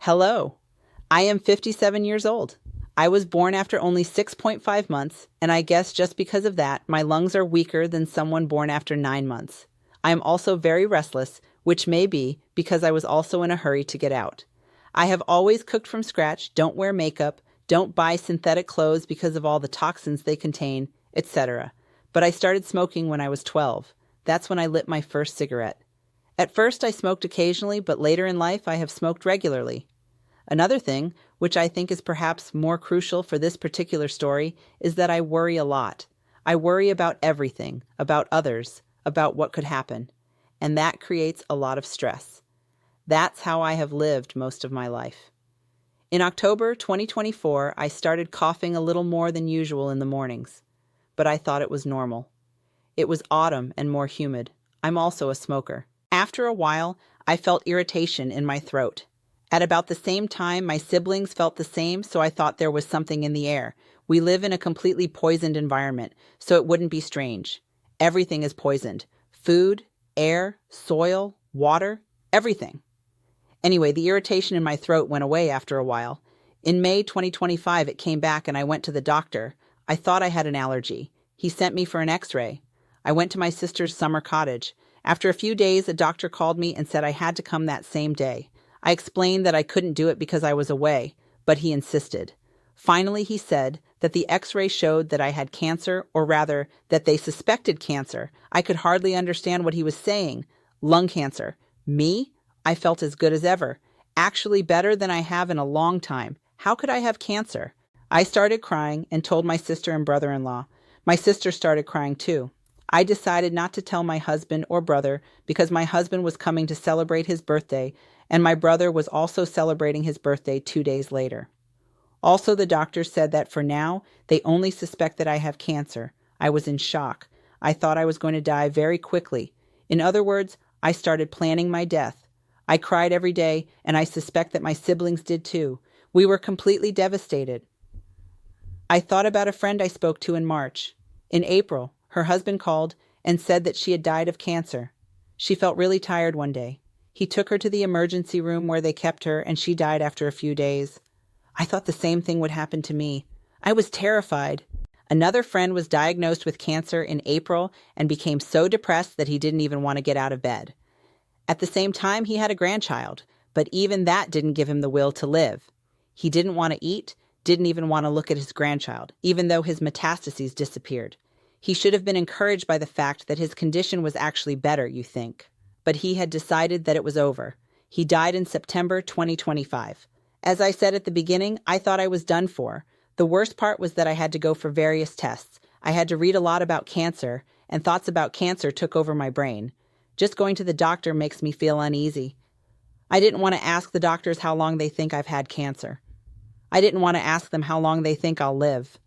Hello, I am 57 years old. I was born after only 6.5 months, and I guess just because of that, my lungs are weaker than someone born after 9 months. I am also very restless, which may be because I was also in a hurry to get out. I have always cooked from scratch, don't wear makeup, don't buy synthetic clothes because of all the toxins they contain, etc. But I started smoking when I was 12. That's when I lit my first cigarette. At first I smoked occasionally, but later in life I have smoked regularly. Another thing, which I think is perhaps more crucial for this particular story, is that I worry a lot. I worry about everything, about others, about what could happen. And that creates a lot of stress. That's how I have lived most of my life. In October 2024, I started coughing a little more than usual in the mornings, but I thought it was normal. It was autumn and more humid. I'm also a smoker. After a while, I felt irritation in my throat. At about the same time, my siblings felt the same, so I thought there was something in the air. We live in a completely poisoned environment, so it wouldn't be strange. Everything is poisoned. Food, air, soil, water, everything. Anyway, the irritation in my throat went away after a while. In May 2025, it came back and I went to the doctor. I thought I had an allergy. He sent me for an x-ray. I went to my sister's summer cottage. After a few days, a doctor called me and said I had to come that same day. I explained that I couldn't do it because I was away, but he insisted. Finally, he said that the x-ray showed that I had cancer, or rather, that they suspected cancer. I could hardly understand what he was saying. Lung cancer. Me? I felt as good as ever. Actually better than I have in a long time. How could I have cancer? I started crying and told my sister and brother-in-law. My sister started crying too. I decided not to tell my husband or brother because my husband was coming to celebrate his birthday, and my brother was also celebrating his birthday 2 days later. Also, the doctor said that for now, they only suspect that I have cancer. I was in shock. I thought I was going to die very quickly. In other words, I started planning my death. I cried every day, and I suspect that my siblings did too. We were completely devastated. I thought about a friend I spoke to in March. In April, her husband called and said that she had died of cancer. She felt really tired one day. He took her to the emergency room where they kept her, and she died after a few days. I thought the same thing would happen to me. I was terrified. Another friend was diagnosed with cancer in April and became so depressed that he didn't even want to get out of bed. At the same time, he had a grandchild, but even that didn't give him the will to live. He didn't want to eat, didn't even want to look at his grandchild, even though his metastases disappeared. He should have been encouraged by the fact that his condition was actually better, you think. But he had decided that it was over. He died in September 2025. As I said at the beginning, I thought I was done for. The worst part was that I had to go for various tests. I had to read a lot about cancer, and thoughts about cancer took over my brain. Just going to the doctor makes me feel uneasy. I didn't want to ask the doctors how long they think I've had cancer. I didn't want to ask them how long they think I'll live.